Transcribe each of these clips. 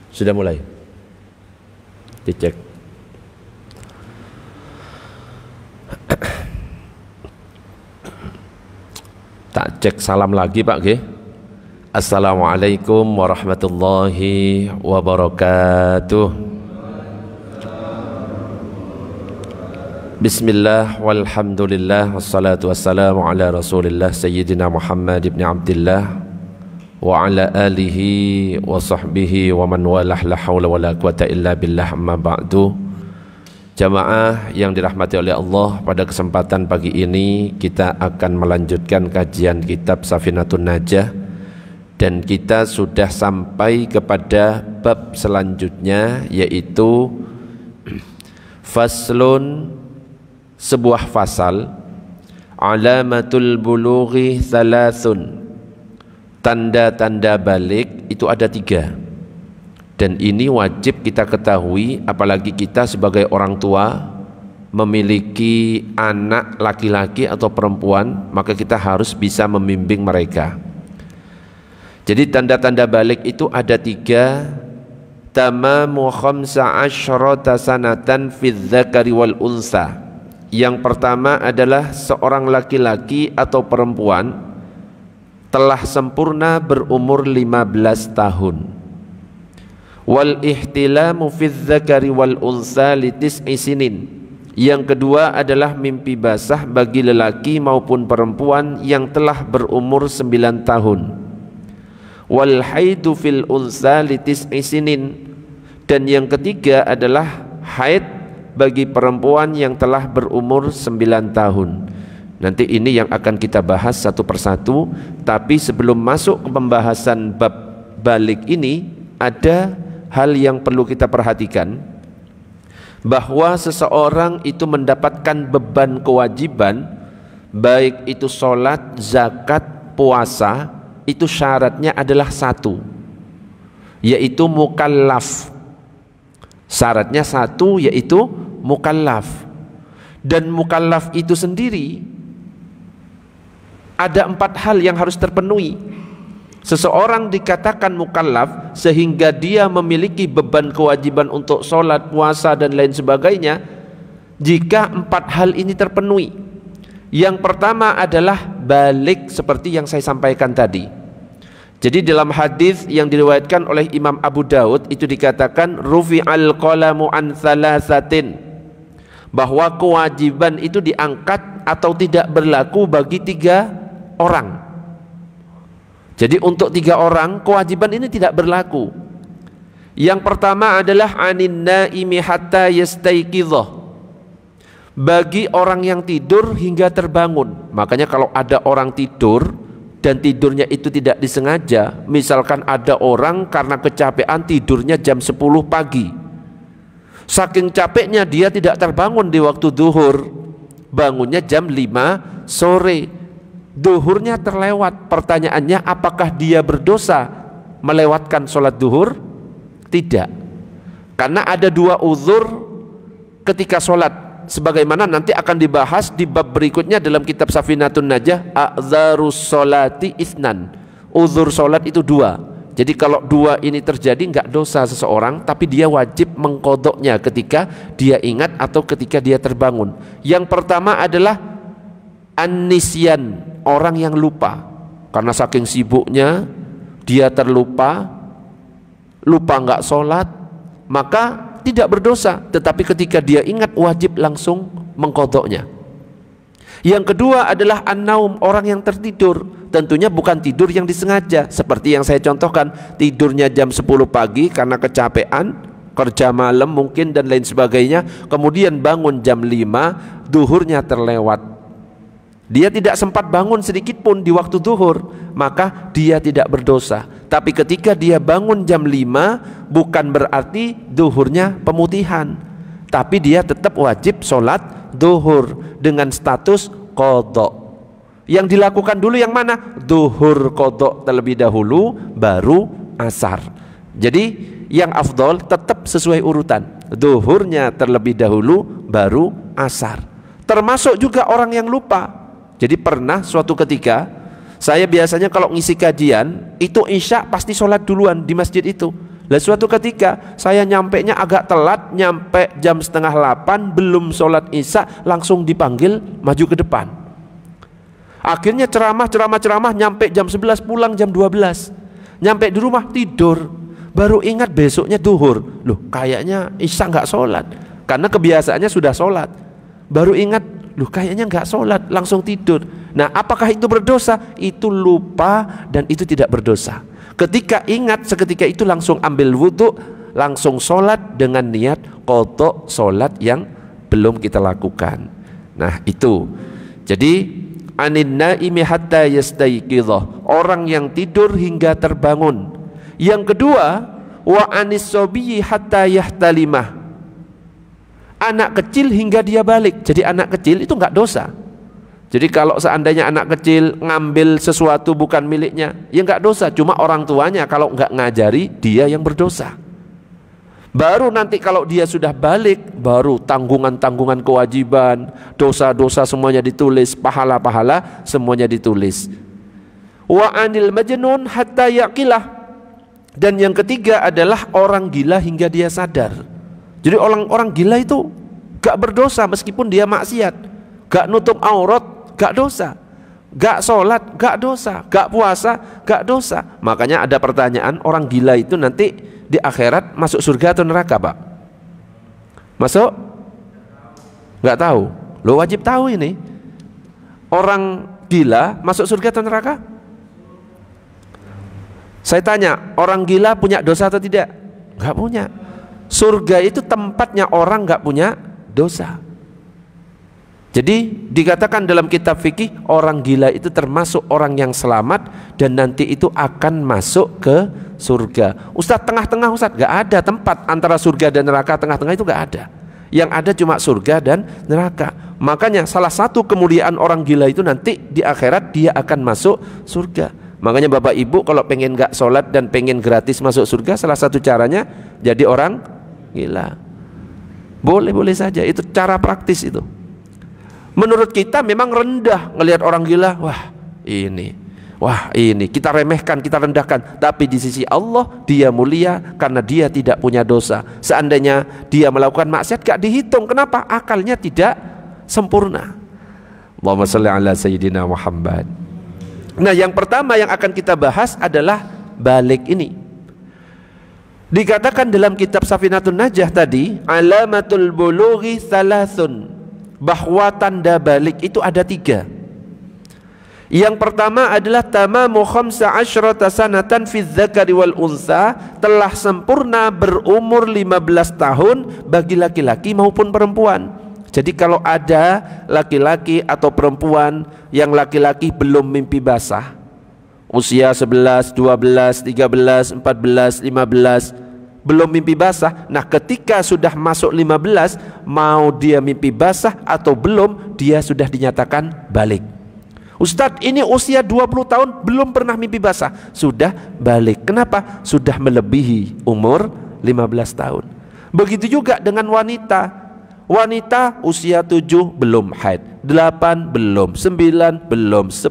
Sudah mulai? Dicek. Tak cek salam lagi Pak G. Assalamualaikum warahmatullahi wabarakatuh. Bismillah walhamdulillah wassalatu wassalamu ala rasulillah Sayyidina Muhammad ibn Abdillah wa ala alihi wa sahbihi wa man walah la hawla wa la quwata illa billah amma ba'du. Jamaah yang dirahmati oleh Allah, pada kesempatan pagi ini kita akan melanjutkan kajian kitab Safinatun Najah, dan kita sudah sampai kepada bab selanjutnya, yaitu faslun, sebuah fasal, alamatul bulughi thalathun, tanda-tanda balik itu ada 3, dan ini wajib kita ketahui, apalagi kita sebagai orang tua memiliki anak laki-laki atau perempuan, maka kita harus bisa membimbing mereka. Jadi tanda-tanda balik itu ada 3. Tamamu khamsa asyrata sanatan fi dzakari wal unsa. Yang pertama adalah seorang laki-laki atau perempuan telah sempurna berumur 15 tahun. Wal ihtilamu fi dzakari wal unsa li tis'i sinin. Yang kedua adalah mimpi basah bagi lelaki maupun perempuan yang telah berumur 9 tahun. Wal haidu fil unsa li tis'i sinin. Dan yang ketiga adalah haid bagi perempuan yang telah berumur 9 tahun. Nanti ini yang akan kita bahas satu persatu. Tapi sebelum masuk ke pembahasan bab balik ini, ada hal yang perlu kita perhatikan, bahwa seseorang itu mendapatkan beban kewajiban, baik itu sholat, zakat, puasa, itu syaratnya adalah 1, yaitu mukallaf. Syaratnya 1, yaitu mukallaf. Dan mukallaf itu sendiri ada 4 hal yang harus terpenuhi. Seseorang dikatakan mukallaf sehingga dia memiliki beban kewajiban untuk sholat, puasa dan lain sebagainya jika 4 hal ini terpenuhi. Yang pertama adalah balik, seperti yang saya sampaikan tadi. Jadi dalam hadis yang diriwayatkan oleh Imam Abu Daud itu dikatakan rufi'al qalamu an thalathatin, bahwa kewajiban itu diangkat atau tidak berlaku bagi 3 orang. Jadi untuk 3 orang kewajiban ini tidak berlaku. Yang pertama adalah anin naimi hatta yastaiqidhah, bagi orang yang tidur hingga terbangun. Makanya kalau ada orang tidur dan tidurnya itu tidak disengaja, misalkan ada orang karena kecapean tidurnya jam 10 pagi, saking capeknya dia tidak terbangun di waktu duhur, bangunnya jam 5 sore, duhurnya terlewat. Pertanyaannya, apakah dia berdosa melewatkan sholat duhur? Tidak, karena ada 2 uzur ketika sholat, sebagaimana nanti akan dibahas di bab berikutnya dalam kitab Safinatun Najah. A'dzarus sholati itsnan, uzur sholat itu 2. Jadi kalau 2 ini terjadi, nggak dosa seseorang, tapi dia wajib mengqodoknya ketika dia ingat atau ketika dia terbangun. Yang pertama adalah an-nisyan, orang yang lupa, karena saking sibuknya dia terlupa, lupa nggak sholat, maka tidak berdosa, tetapi ketika dia ingat wajib langsung mengqodoknya. Yang kedua adalah an-naum, orang yang tertidur, tentunya bukan tidur yang disengaja, seperti yang saya contohkan, tidurnya jam 10 pagi karena kecapean, kerja malam mungkin dan lain sebagainya, kemudian bangun jam 5, duhurnya terlewat. Dia tidak sempat bangun sedikit pun di waktu duhur, maka dia tidak berdosa. Tapi ketika dia bangun jam 5, bukan berarti duhurnya pemutihan, tapi dia tetap wajib sholat duhur dengan status qodok. Yang dilakukan dulu yang mana? Duhur qodok terlebih dahulu, baru asar. Jadi yang afdol tetap sesuai urutan, duhurnya terlebih dahulu, baru asar. Termasuk juga orang yang lupa. Jadi pernah suatu ketika, saya biasanya kalau ngisi kajian itu isya pasti sholat duluan di masjid itu. Lah suatu ketika saya nyampenya agak telat, nyampe jam 7:30, belum sholat isya, langsung dipanggil maju ke depan. Akhirnya ceramah, nyampe jam 11, pulang jam 12. Nyampe di rumah tidur, baru ingat besoknya duhur. Loh, kayaknya isya nggak sholat, karena kebiasaannya sudah sholat. Baru ingat, loh kayaknya nggak sholat, langsung tidur. Nah, apakah itu berdosa? Itu lupa dan itu tidak berdosa. Ketika ingat seketika itu langsung ambil wudhu, langsung sholat dengan niat qadha sholat yang belum kita lakukan. Nah itu. Jadi anin naimi hatta yastayqidhah, orang yang tidur hingga terbangun. Yang kedua, wa anis sabiyyi hatta yahtalimah, anak kecil hingga dia balik. Jadi anak kecil itu nggak dosa. Jadi kalau seandainya anak kecil ngambil sesuatu bukan miliknya, ya nggak dosa. Cuma orang tuanya kalau nggak ngajari, dia yang berdosa. Baru nanti kalau dia sudah balik, baru tanggungan-tanggungan kewajiban, dosa-dosa semuanya ditulis, pahala-pahala semuanya ditulis. Wa anil majnun hatta yaqilah. Dan yang ketiga adalah orang gila hingga dia sadar. Jadi orang gila itu gak berdosa meskipun dia maksiat, gak nutup aurat, gak dosa, gak sholat, gak dosa, gak puasa, gak dosa. Makanya ada pertanyaan, orang gila itu nanti di akhirat masuk surga atau neraka, Pak? Masuk? Gak tahu. Lo wajib tahu ini. Orang gila masuk surga atau neraka? Saya tanya, orang gila punya dosa atau tidak? Gak punya. Surga itu tempatnya orang gak punya dosa. Jadi dikatakan dalam kitab fikih, orang gila itu termasuk orang yang selamat dan nanti itu akan masuk ke surga. Ustadz, tengah-tengah Ustadz, gak ada tempat antara surga dan neraka, tengah-tengah itu gak ada. Yang ada cuma surga dan neraka. Makanya salah satu kemuliaan orang gila itu nanti di akhirat dia akan masuk surga. Makanya Bapak Ibu kalau pengen gak sholat dan pengen gratis masuk surga, salah satu caranya jadi orang gila. Boleh-boleh saja, itu cara praktis itu. Menurut kita memang rendah ngelihat orang gila, wah ini kita remehkan, kita rendahkan. Tapi di sisi Allah dia mulia karena dia tidak punya dosa. Seandainya dia melakukan maksiat gak dihitung. Kenapa? Akalnya tidak sempurna. Allahumma shalli ala sayyidina Muhammad. Nah, yang pertama yang akan kita bahas adalah balik ini. Dikatakan dalam kitab Safinatun Najah tadi, alamatul bulughi thalathun, bahwa tanda balik itu ada 3. Yang pertama adalah tamamu 15 sanatan fi dzakari wal unsa, telah sempurna berumur 15 tahun bagi laki-laki maupun perempuan. Jadi kalau ada laki-laki atau perempuan yang laki-laki belum mimpi basah, usia 11, 12, 13, 14, 15 belum mimpi basah. Nah, ketika sudah masuk 15, mau dia mimpi basah atau belum, dia sudah dinyatakan balik. Ustadz, ini usia 20 tahun belum pernah mimpi basah, sudah balik. Kenapa? Sudah melebihi umur 15 tahun. Begitu juga dengan wanita. Wanita usia 7 belum haid, 8 belum, 9 belum, 10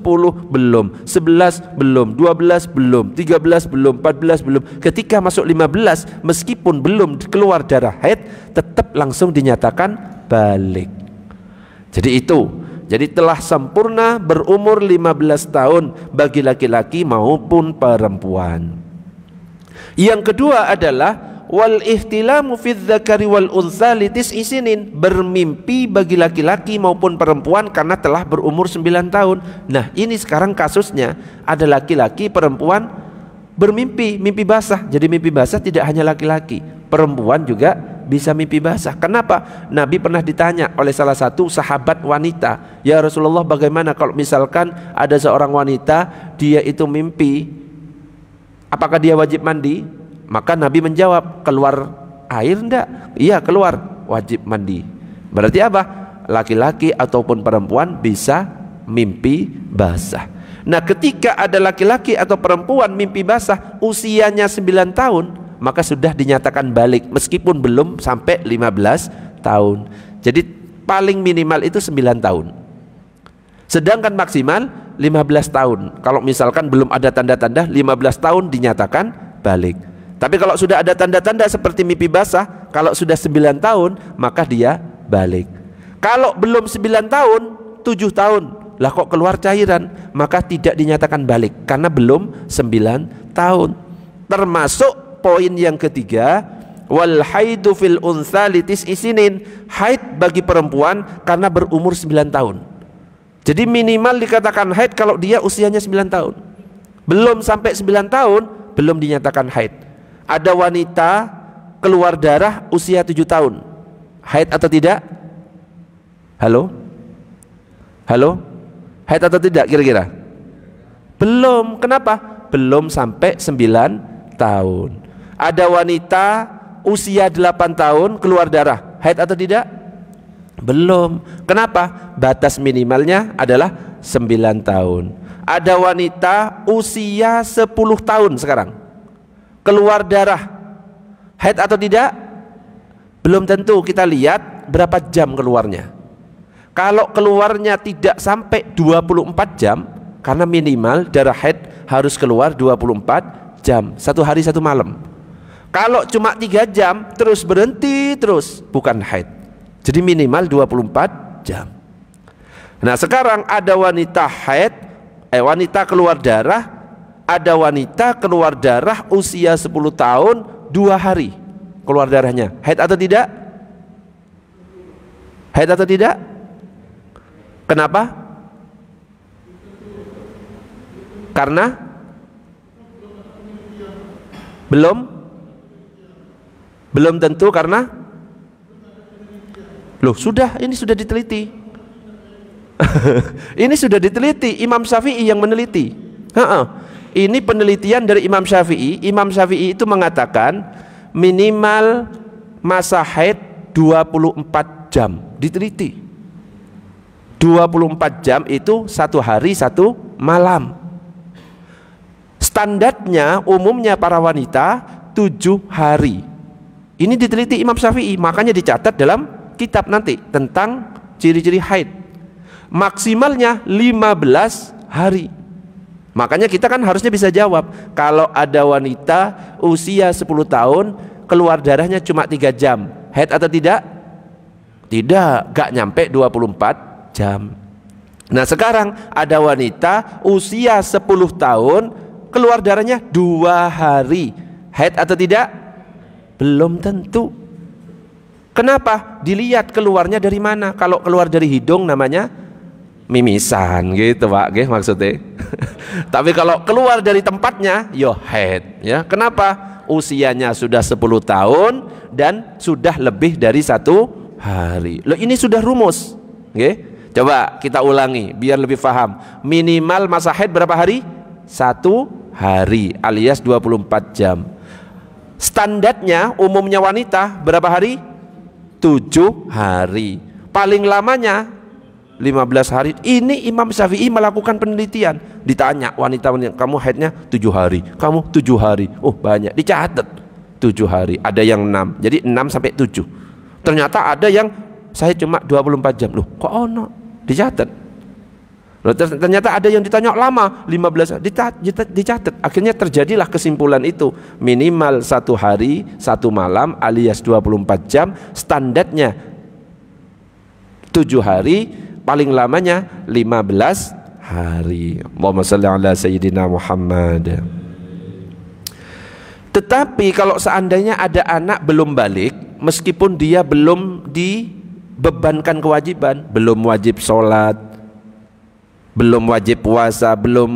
belum, 11 belum, 12 belum, 13 belum, 14 belum. Ketika masuk 15, meskipun belum keluar darah haid, tetap langsung dinyatakan balik. Jadi itu, jadi telah sempurna berumur 15 tahun bagi laki-laki maupun perempuan. Yang kedua adalah wal ihtilamu fi dzakari wal untsa litis isinin, bermimpi bagi laki-laki maupun perempuan karena telah berumur 9 tahun. Nah, ini sekarang kasusnya ada laki-laki perempuan bermimpi, mimpi basah. Jadi mimpi basah tidak hanya laki-laki, perempuan juga bisa mimpi basah. Kenapa? Nabi pernah ditanya oleh salah satu sahabat wanita, ya Rasulullah, bagaimana kalau misalkan ada seorang wanita dia itu mimpi, apakah dia wajib mandi? Maka Nabi menjawab, keluar air enggak? Iya, keluar, wajib mandi. Berarti apa? Laki-laki ataupun perempuan bisa mimpi basah. Nah, ketika ada laki-laki atau perempuan mimpi basah usianya 9 tahun, maka sudah dinyatakan balik meskipun belum sampai 15 tahun. Jadi paling minimal itu 9 tahun. Sedangkan maksimal 15 tahun. Kalau misalkan belum ada tanda-tanda, 15 tahun dinyatakan balik. Tapi kalau sudah ada tanda-tanda seperti mimpi basah, kalau sudah 9 tahun maka dia balik. Kalau belum 9 tahun, 7 tahun, lah kok keluar cairan, maka tidak dinyatakan balik karena belum 9 tahun. Termasuk poin yang ketiga, wal haidu fil untha litis isinin, haid bagi perempuan karena berumur 9 tahun. Jadi minimal dikatakan haid kalau dia usianya 9 tahun. Belum sampai 9 tahun belum dinyatakan haid. Ada wanita keluar darah usia 7 tahun, haid atau tidak? Halo? Halo? Haid atau tidak kira-kira? Belum. Kenapa? Belum sampai 9 tahun. Ada wanita usia 8 tahun keluar darah, haid atau tidak? Belum. Kenapa? Batas minimalnya adalah 9 tahun. Ada wanita usia 10 tahun sekarang keluar darah, haid atau tidak? Belum tentu. Kita lihat berapa jam keluarnya. Kalau keluarnya tidak sampai 24 jam, karena minimal darah haid harus keluar 24 jam, 1 hari 1 malam. Kalau cuma 3 jam terus berhenti terus, bukan haid. Jadi minimal 24 jam. Nah sekarang ada wanita haid, wanita keluar darah. Ada wanita keluar darah usia 10 tahun 2 hari keluar darahnya, haid atau tidak? Haid atau tidak? Kenapa? Karena belum tentu. Karena loh sudah, ini sudah diteliti. Ini sudah diteliti, Imam Syafi'i yang meneliti. Ini penelitian dari Imam Syafi'i. Imam Syafi'i itu mengatakan minimal masa haid 24 jam. Diteliti 24 jam itu 1 hari 1 malam. Standarnya umumnya para wanita 7 hari. Ini diteliti Imam Syafi'i, makanya dicatat dalam kitab nanti tentang ciri-ciri haid. Maksimalnya 15 hari. Makanya kita kan harusnya bisa jawab, kalau ada wanita usia 10 tahun keluar darahnya cuma 3 jam, haid atau tidak? Tidak, gak nyampe 24 jam. Nah sekarang ada wanita usia 10 tahun keluar darahnya 2 hari, haid atau tidak? Belum tentu. Kenapa? Dilihat keluarnya dari mana. Kalau keluar dari hidung namanya mimisan gitu Pak, maksudnya. Tapi kalau keluar dari tempatnya, yo haid ya. Kenapa? Usianya sudah 10 tahun dan sudah lebih dari 1 hari. Loh ini sudah rumus. Coba kita ulangi biar lebih paham. Minimal masa haid berapa hari? 1 hari alias 24 jam. Standarnya umumnya wanita berapa hari? 7 hari. Paling lamanya 15 hari. Ini Imam Syafi'i melakukan penelitian. Ditanya wanita-wanita, kamu haidnya 7 hari, kamu 7 hari. Oh banyak, dicatat 7 hari. Ada yang 6, jadi 6 sampai 7. Ternyata ada yang saya cuma 24 jam. Loh kok ono? Dicatat. Loh, ternyata ada yang ditanya lama, 15 hari. Dicatat. Akhirnya terjadilah kesimpulan itu. Minimal 1 hari 1 malam alias 24 jam. Standarnya 7 hari, paling lamanya 15 hari. Allahumma shalli ala sayyidina Muhammad. Tetapi kalau seandainya ada anak belum balik, meskipun dia belum dibebankan kewajiban, belum wajib sholat, belum wajib puasa, belum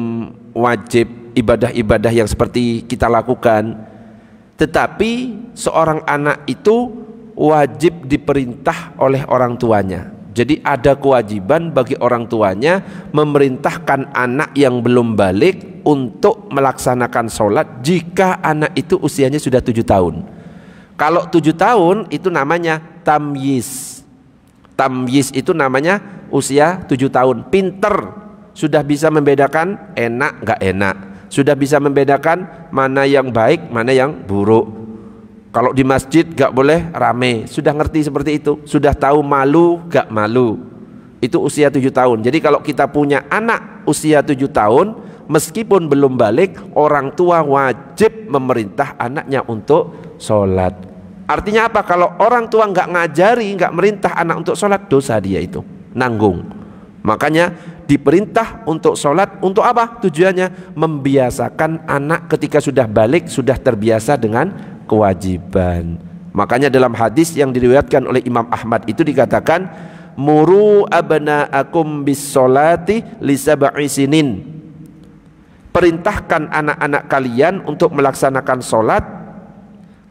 wajib ibadah-ibadah yang seperti kita lakukan, tetapi seorang anak itu wajib diperintah oleh orang tuanya. Jadi ada kewajiban bagi orang tuanya memerintahkan anak yang belum balik untuk melaksanakan sholat jika anak itu usianya sudah 7 tahun. Kalau 7 tahun itu namanya tamyiz. Tamyiz itu namanya usia 7 tahun. Pinter, sudah bisa membedakan enak gak enak, sudah bisa membedakan mana yang baik mana yang buruk. Kalau di masjid gak boleh rame, sudah ngerti seperti itu, sudah tahu malu gak malu. Itu usia 7 tahun. Jadi kalau kita punya anak usia 7 tahun meskipun belum balik, orang tua wajib memerintah anaknya untuk sholat. Artinya apa? Kalau orang tua nggak ngajari, nggak merintah anak untuk sholat, dosa dia itu, nanggung. Makanya diperintah untuk sholat. Untuk apa? Tujuannya membiasakan anak ketika sudah balik, sudah terbiasa dengan kewajiban. Makanya dalam hadis yang diriwayatkan oleh Imam Ahmad itu dikatakan, muru abna'akum bis sholati li sab'i sinin. Perintahkan anak-anak kalian untuk melaksanakan sholat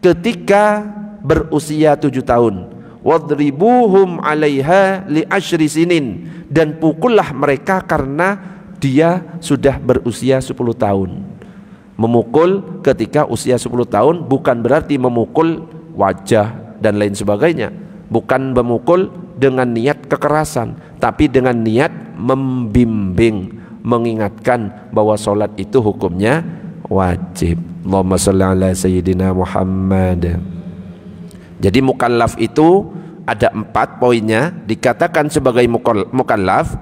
ketika berusia 7 tahun. Wadribuhum 'alaiha li 10 sinin, dan pukullah mereka karena dia sudah berusia 10 tahun. Memukul ketika usia 10 tahun bukan berarti memukul wajah dan lain sebagainya, bukan memukul dengan niat kekerasan, tapi dengan niat membimbing, mengingatkan bahwa sholat itu hukumnya wajib. Allahumma sholli ala sayyidina Muhammad. Jadi mukallaf itu ada 4 poinnya. Dikatakan sebagai mukallaf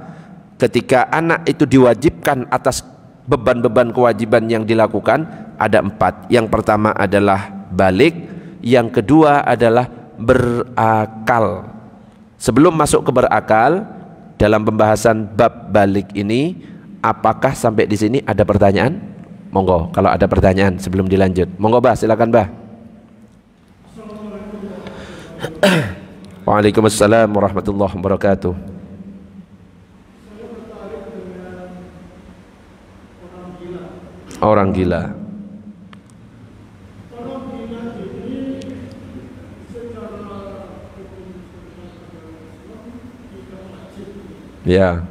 ketika anak itu diwajibkan atas beban-beban kewajiban yang dilakukan, ada 4. Yang pertama adalah balik, yang kedua adalah berakal. Sebelum masuk ke berakal, dalam pembahasan bab balik ini, apakah sampai di sini ada pertanyaan? Monggo, kalau ada pertanyaan sebelum dilanjut, monggo Bah, silakan Bah. Waalaikumsalam warahmatullahi wabarakatuh. Orang gila. Ya.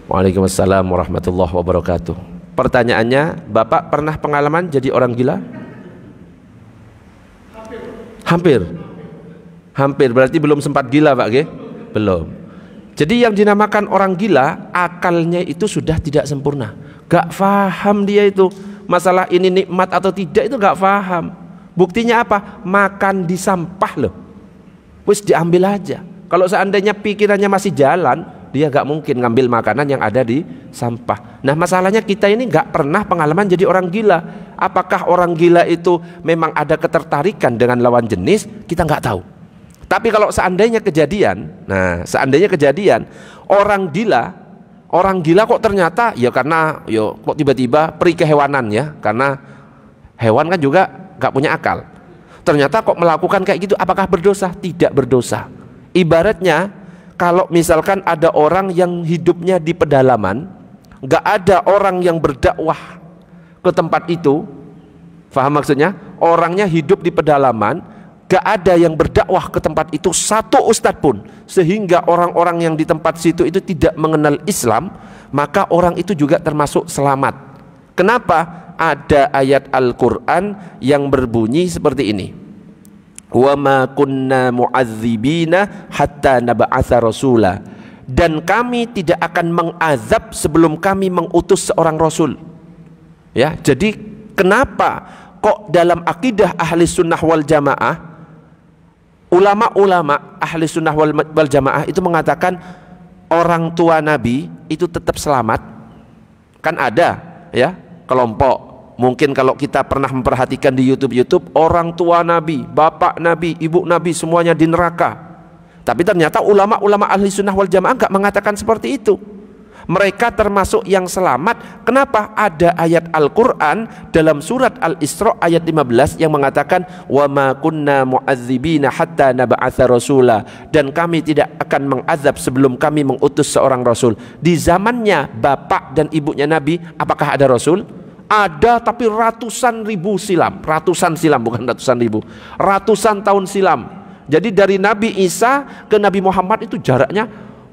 Waalaikumsalam warahmatullahi wabarakatuh. Pertanyaannya, Bapak pernah pengalaman jadi orang gila? Hampir. Hampir, berarti belum sempat gila Pak Ge? Belum. Jadi yang dinamakan orang gila, akalnya itu sudah tidak sempurna. Gak faham dia itu masalah ini nikmat atau tidak, itu gak faham. Buktinya apa? Makan di sampah loh, wis diambil aja. Kalau seandainya pikirannya masih jalan, dia gak mungkin ngambil makanan yang ada di sampah. Nah masalahnya kita ini gak pernah pengalaman jadi orang gila. Apakah orang gila itu memang ada ketertarikan dengan lawan jenis? Kita gak tahu. Tapi kalau seandainya kejadian, nah seandainya kejadian orang gila kok ternyata ya karena kok tiba-tiba peri kehewanan ya, karena hewan kan juga gak punya akal. Ternyata kok melakukan kayak gitu, apakah berdosa? Tidak berdosa. Ibaratnya kalau misalkan ada orang yang hidupnya di pedalaman, gak ada orang yang berdakwah ke tempat itu, paham maksudnya? Orangnya hidup di pedalaman, gak ada yang berdakwah ke tempat itu, satu ustadz pun, sehingga orang-orang yang di tempat situ itu tidak mengenal Islam, maka orang itu juga termasuk selamat. Kenapa? Ada ayat Al-Quran yang berbunyi seperti ini, wa ma kunna mu'adzibina hatta nab'atsa rasula, dan kami tidak akan mengazab sebelum kami mengutus seorang rasul. Ya, jadi kenapa kok dalam akidah ahli sunnah wal jamaah, ulama-ulama ahli sunnah wal jamaah itu mengatakan orang tua Nabi itu tetap selamat? Kan ada ya kelompok, mungkin kalau kita pernah memperhatikan di YouTube, orang tua Nabi, bapak Nabi, ibu Nabi semuanya di neraka. Tapi ternyata ulama-ulama ahli sunnah wal jamaah enggak mengatakan seperti itu. Mereka termasuk yang selamat. Kenapa? Ada ayat Al-Quran dalam surat Al-Isra ayat 15 yang mengatakan wa ma kunna mu'adzibina hatta nab'atsa rasula, dan kami tidak akan mengazab sebelum kami mengutus seorang rasul. Di zamannya bapak dan ibunya Nabi, apakah ada rasul? Ada, tapi ratusan ribu silam, ratusan silam, bukan ratusan ribu, ratusan tahun silam. Jadi dari Nabi Isa ke Nabi Muhammad itu jaraknya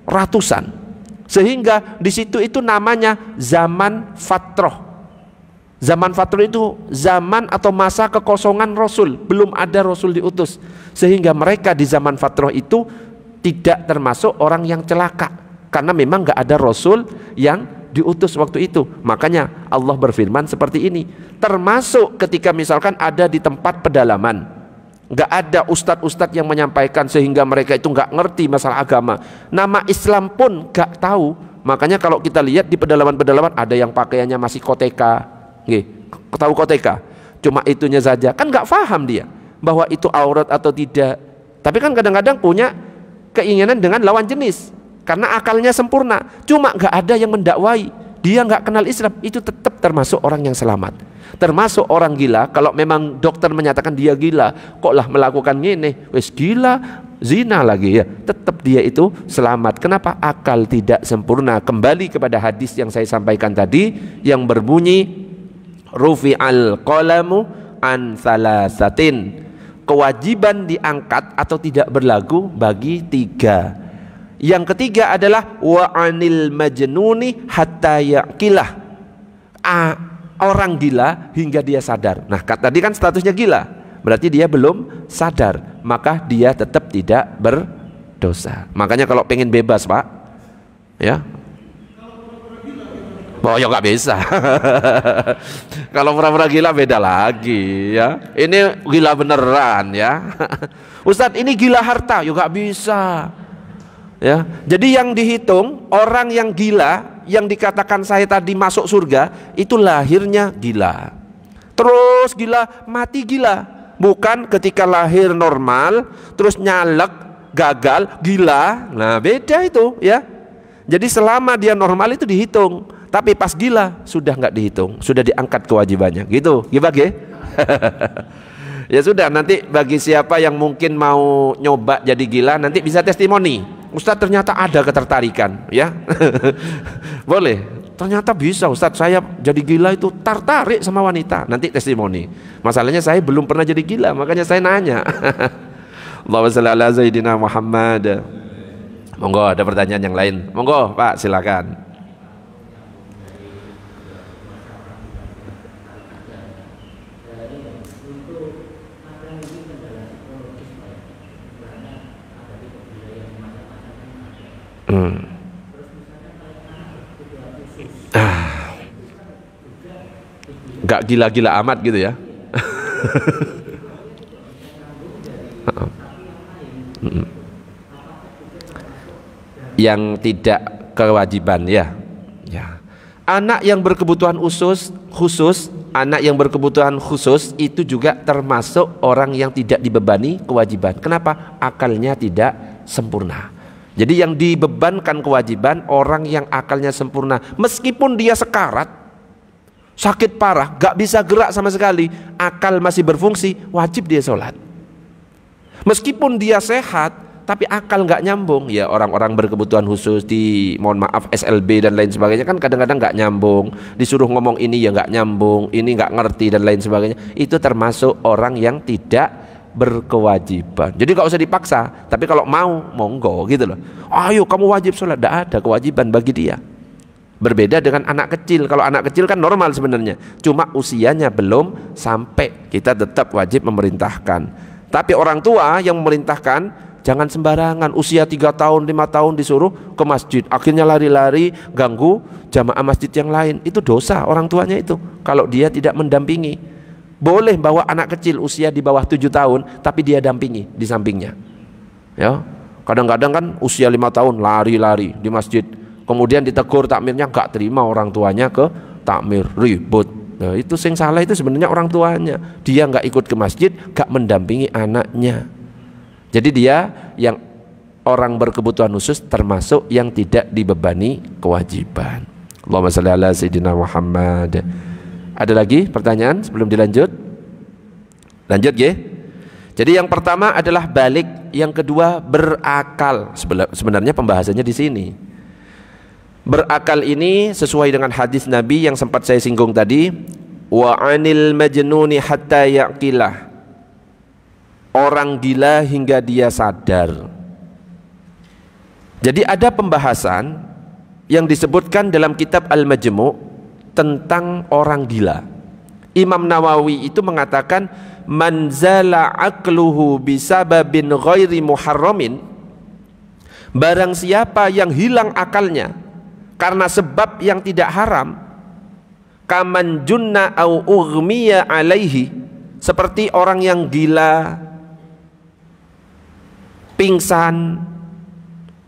ratusan. Sehingga di situ itu namanya zaman fatrah. Zaman fatrah itu zaman atau masa kekosongan Rasul, belum ada Rasul diutus. Sehingga mereka di zaman fatrah itu tidak termasuk orang yang celaka, karena memang nggak ada Rasul yang diutus waktu itu. Makanya Allah berfirman seperti ini. Termasuk ketika misalkan ada di tempat pedalaman, nggak ada ustadz-ustadz yang menyampaikan sehingga mereka itu nggak ngerti masalah agama. Nama Islam pun nggak tahu. Makanya kalau kita lihat di pedalaman-pedalaman ada yang pakaiannya masih koteka, tahu koteka? Cuma itunya saja, kan nggak paham dia bahwa itu aurat atau tidak. Tapi kan kadang-kadang punya keinginan dengan lawan jenis karena akalnya sempurna. Cuma nggak ada yang mendakwai, dia nggak kenal Islam, itu tetap termasuk orang yang selamat. Termasuk orang gila, kalau memang dokter menyatakan dia gila, kok lah melakukan ini, wes gila, zina lagi ya, tetap dia itu selamat. Kenapa? Akal tidak sempurna. Kembali kepada hadis yang saya sampaikan tadi yang berbunyi rufi'al qalamu an salasatin, kewajiban diangkat atau tidak berlagu bagi 3. Yang ketiga adalah wa anil majnuni hatta yaqilah, orang gila hingga dia sadar. Nah tadi kan statusnya gila, berarti dia belum sadar, maka dia tetap tidak berdosa. Makanya kalau pengen bebas Pak, ya, oh ya nggak bisa. Kalau pura-pura gila beda lagi ya. Ini gila beneran ya. Ustadz ini gila harta, ya nggak bisa. Ya, jadi yang dihitung orang yang gila, yang dikatakan saya tadi masuk surga, itu lahirnya gila, terus gila, mati gila. Bukan ketika lahir normal, terus nyalek, gagal, gila. Nah beda itu ya. Jadi selama dia normal itu dihitung, tapi pas gila sudah nggak dihitung, sudah diangkat kewajibannya. Gitu, gimana? Ya sudah, nanti bagi siapa yang mungkin mau nyoba jadi gila, nanti bisa testimoni. Ustadz ternyata ada ketertarikan ya. Boleh, ternyata bisa Ustadz, saya jadi gila itu tertarik sama wanita. Nanti testimoni. Masalahnya saya belum pernah jadi gila, makanya saya nanya. Allahumma shalli ala Sayyidina Muhammad. Monggo ada pertanyaan yang lain. Monggo Pak, silakan. Gak gila-gila amat gitu ya. Yang tidak kewajiban ya. Anak yang berkebutuhan khusus, anak yang berkebutuhan khusus itu juga termasuk orang yang tidak dibebani kewajiban. Kenapa? Akalnya tidak sempurna. Jadi yang dibebankan kewajiban orang yang akalnya sempurna, meskipun dia sekarat, sakit parah, gak bisa gerak sama sekali, akal masih berfungsi, wajib dia sholat. Meskipun dia sehat, tapi akal gak nyambung. Ya orang-orang berkebutuhan khusus di, mohon maaf, SLB dan lain sebagainya kan kadang-kadang gak nyambung. Disuruh ngomong ini ya gak nyambung, ini gak ngerti dan lain sebagainya. Itu termasuk orang yang tidak berkewajiban. Jadi gak usah dipaksa, tapi kalau mau, monggo gitu loh. Ayo kamu wajib sholat, tidak ada kewajiban bagi dia. Berbeda dengan anak kecil. Kalau anak kecil kan normal sebenarnya, cuma usianya belum sampai, kita tetap wajib memerintahkan. Tapi orang tua yang memerintahkan jangan sembarangan. Usia 3 tahun 5 tahun disuruh ke masjid, akhirnya lari-lari ganggu jamaah masjid yang lain. Itu dosa orang tuanya itu kalau dia tidak mendampingi. Boleh bawa anak kecil usia di bawah 7 tahun, tapi dia dampingi di sampingnya. Ya, kadang-kadang kan usia 5 tahun lari-lari di masjid, kemudian ditegur takmirnya nggak terima, orang tuanya ke takmir, ribut. Nah itu sing salah itu sebenarnya orang tuanya. Dia nggak ikut ke masjid, nggak mendampingi anaknya. Jadi dia yang orang berkebutuhan khusus termasuk yang tidak dibebani kewajiban. Allahumma shalli ala Sayyidina Muhammad. Ada lagi pertanyaan sebelum dilanjut? Lanjut ya. Jadi yang pertama adalah balik, yang kedua berakal. Sebenarnya pembahasannya di sini. Berakal ini sesuai dengan hadis Nabi yang sempat saya singgung tadi, wa anil majnuni hatta yaqilah. orang gila hingga dia sadar. Jadi ada pembahasan yang disebutkan dalam kitab Al-Majmu' tentang orang gila. Imam Nawawi itu mengatakan man zala aqluhu bisababin ghairi muharramin, barang siapa yang hilang akalnya karena sebab yang tidak haram, kaman junna au ughmiya alaihi, seperti orang yang gila, pingsan,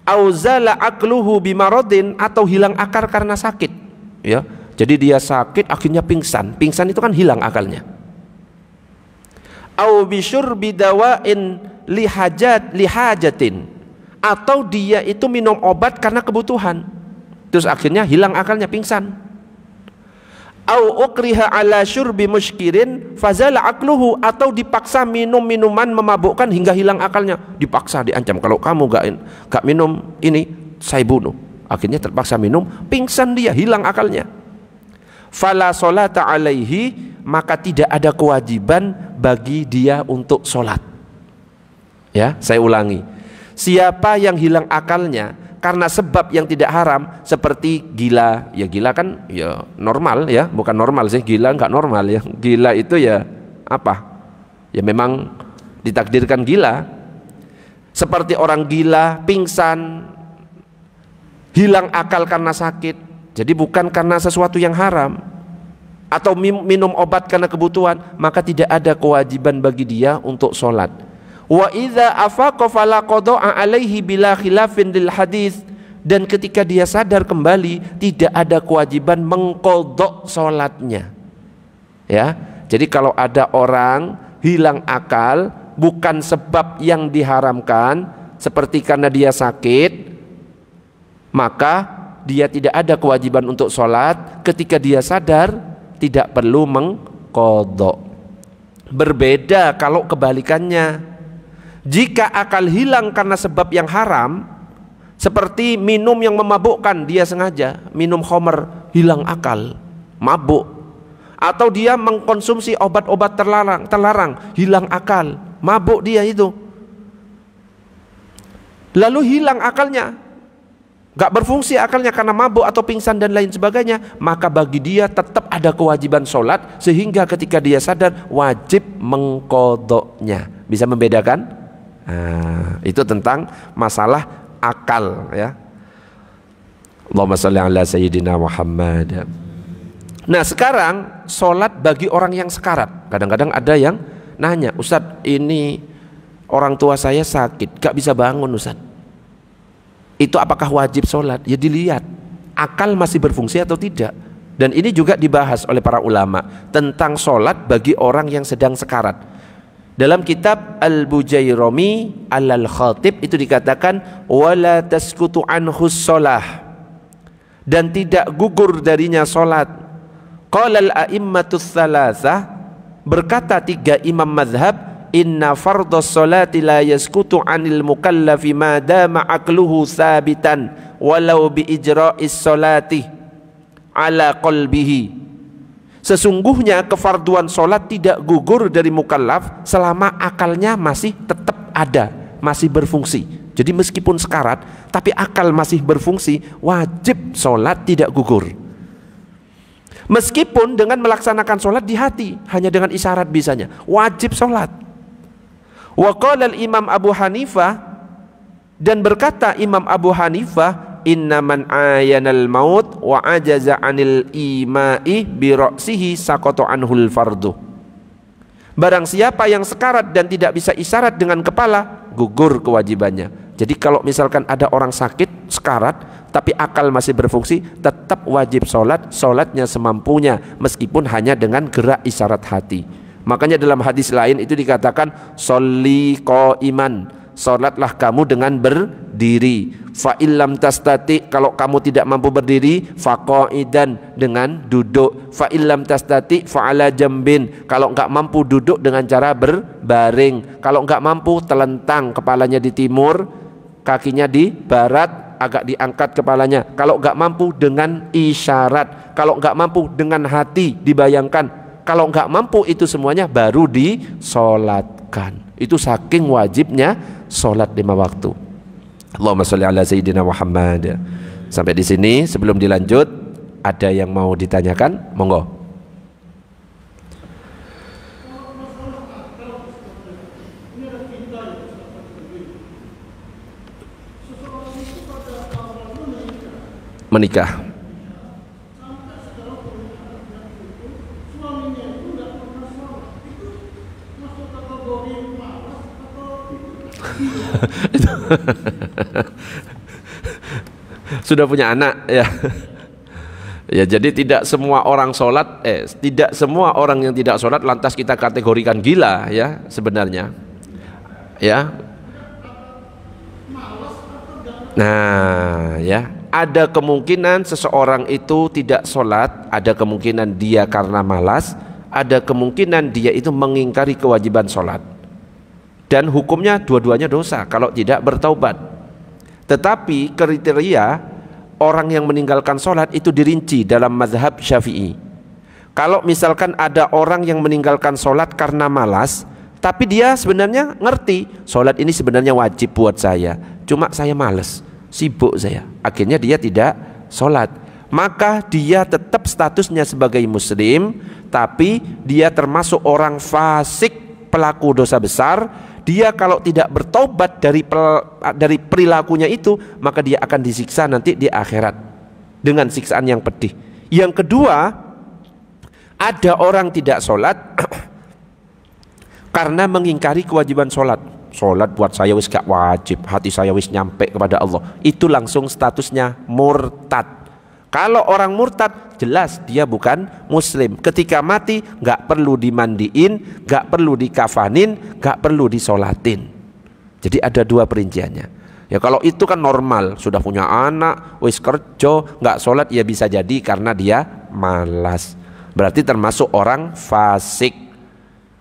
au zala aqluhu bimaradin, atau hilang akal karena sakit, ya. Jadi dia sakit akhirnya pingsan. Pingsan itu kan hilang akalnya. Au bisyurbi dawain lihajatin, atau dia itu minum obat karena kebutuhan, terus akhirnya hilang akalnya, pingsan. Au ukriha ala syurbi muskirin fazala aqluhu, atau dipaksa minum minuman memabukkan hingga hilang akalnya, dipaksa, diancam, kalau kamu gak minum ini saya bunuh. Akhirnya terpaksa minum, pingsan dia, hilang akalnya. Fala sholata alaihi, maka tidak ada kewajiban bagi dia untuk sholat. Ya, saya ulangi, siapa yang hilang akalnya karena sebab yang tidak haram, seperti gila, ya gila kan ya normal ya, bukan normal sih, gila nggak normal ya, gila itu ya apa? Ya memang ditakdirkan gila. Seperti orang gila, pingsan, hilang akal karena sakit, jadi bukan karena sesuatu yang haram, atau minum obat karena kebutuhan, maka tidak ada kewajiban bagi dia untuk sholat. Wa idza afaqa fala qada'a alaihi bila khilafin lil hadis, dan ketika dia sadar kembali tidak ada kewajiban mengqadha sholatnya. Ya, jadi kalau ada orang hilang akal bukan sebab yang diharamkan, seperti karena dia sakit, maka dia tidak ada kewajiban untuk sholat. Ketika dia sadar tidak perlu mengqadha. Berbeda kalau kebalikannya, jika akal hilang karena sebab yang haram, seperti minum yang memabukkan, dia sengaja minum khamr, hilang akal, mabuk. Atau dia mengkonsumsi obat-obat terlarang, hilang akal, mabuk dia itu, lalu hilang akalnya, gak berfungsi akalnya karena mabuk atau pingsan dan lain sebagainya, maka bagi dia tetap ada kewajiban sholat, sehingga ketika dia sadar wajib mengqadhanya. Bisa membedakan? Nah, itu tentang masalah akal ya. Allahumma shalli ala sayyidina Muhammad. Nah sekarang sholat bagi orang yang sekarat. Kadang-kadang ada yang nanya, Ustadz ini orang tua saya sakit, gak bisa bangun Ustadz, itu apakah wajib sholat? Ya dilihat akal masih berfungsi atau tidak. Dan ini juga dibahas oleh para ulama tentang sholat bagi orang yang sedang sekarat. Dalam kitab Al-Bujairami Al-Khatib itu dikatakan wala taskutu anhus sholah, dan tidak gugur darinya sholat. Qala al-a'immatus tsalasah, berkata tiga imam mazhab, inna fardhas sholati la yaskutu anil mukallafi ma dama aqluhu sabitan walau bi ijra'is sholati ala qalbihi. Sesungguhnya kefarduan sholat tidak gugur dari mukallaf selama akalnya masih tetap ada, masih berfungsi. Jadi meskipun sekarat tapi akal masih berfungsi, wajib sholat tidak gugur. Meskipun dengan melaksanakan sholat di hati, hanya dengan isyarat bisanya, wajib sholat. Wa qala al-Imam Abu Hanifah, dan berkata Imam Abu Hanifah, inna man ayanal maut wa ajaza anil imai bi ra'sihi saqata anhul fardu. Barang siapa yang sekarat dan tidak bisa isyarat dengan kepala, gugur kewajibannya. Jadi kalau misalkan ada orang sakit, sekarat, tapi akal masih berfungsi, tetap wajib sholat, sholatnya semampunya, meskipun hanya dengan gerak isyarat hati. Makanya dalam hadis lain itu dikatakan sholli qaiman, sholatlah kamu dengan berdiri. Fa illam tastati, kalau kamu tidak mampu berdiri, fa qaidan, dengan duduk. Fa illam tastati fa ala jambin, kalau enggak mampu duduk dengan cara berbaring. Kalau enggak mampu telentang, kepalanya di timur, kakinya di barat, agak diangkat kepalanya. Kalau enggak mampu dengan isyarat, kalau enggak mampu dengan hati dibayangkan. Kalau enggak mampu itu semuanya baru disolatkan. lakukan. Itu saking wajibnya sholat 5 waktu. Allahumma sholli ala sayyidina Muhammad. Sampai di sini, sebelum dilanjut, ada yang mau ditanyakan? Monggo. Menikah. Sudah punya anak ya. Ya, jadi tidak semua orang sholat, tidak semua orang yang tidak sholat lantas kita kategorikan gila ya sebenarnya. Ya. Nah, ya, ada kemungkinan seseorang itu tidak sholat, ada kemungkinan dia karena malas, ada kemungkinan dia itu mengingkari kewajiban sholat. Dan hukumnya dua-duanya dosa kalau tidak bertaubat. Tetapi kriteria orang yang meninggalkan sholat itu dirinci dalam mazhab Syafi'i. Kalau misalkan ada orang yang meninggalkan sholat karena malas, tapi dia sebenarnya ngerti sholat ini sebenarnya wajib buat saya, cuma saya malas, sibuk saya, akhirnya dia tidak sholat, maka dia tetap statusnya sebagai muslim, tapi dia termasuk orang fasik, pelaku dosa besar. Dia kalau tidak bertobat dari perilakunya itu, maka dia akan disiksa nanti di akhirat dengan siksaan yang pedih. Yang kedua, ada orang tidak sholat karena mengingkari kewajiban sholat. Sholat buat saya wis gak wajib, hati saya wis nyampe kepada Allah. Itu langsung statusnya murtad. Kalau orang murtad, jelas dia bukan muslim. Ketika mati gak perlu dimandiin, gak perlu dikafanin, gak perlu disolatin. Jadi ada dua perinciannya. Ya kalau itu kan normal, sudah punya anak, wis kerja, gak sholat, ya bisa jadi karena dia malas. Berarti termasuk orang fasik.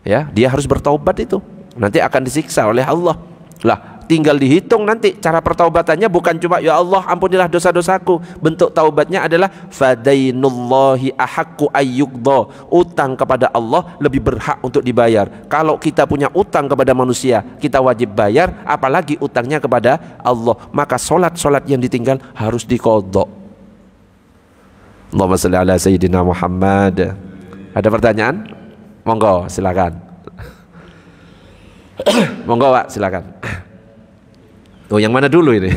Ya, dia harus bertaubat itu. Nanti akan disiksa oleh Allah. Lah, tinggal dihitung nanti cara pertaubatannya, bukan cuma ya Allah ampunilah dosa-dosaku. Bentuk taubatnya adalah fadainullahi ahaqqu ayyuqda. Utang kepada Allah lebih berhak untuk dibayar. Kalau kita punya utang kepada manusia, kita wajib bayar, apalagi utangnya kepada Allah. Maka solat-solat yang ditinggal harus diqadha. Allahumma shalli ala sayyidina Muhammad. Ada pertanyaan? Monggo silakan. Monggo Pak, silakan. Oh, yang mana dulu ini?